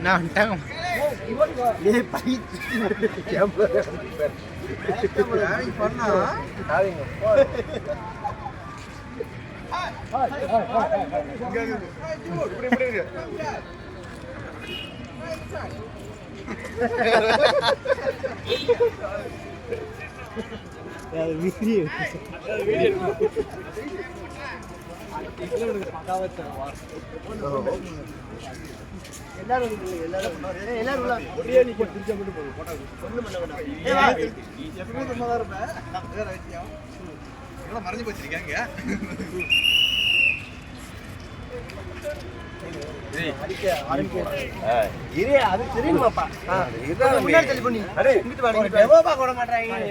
நான் வந்துட்டாங்க பண்ணா மறைஞ்சு போச்சிருக்காங்க அது தெரியுமாப்பா முன்னாடி தள்ளி பண்ணி கூட மாட்டாங்க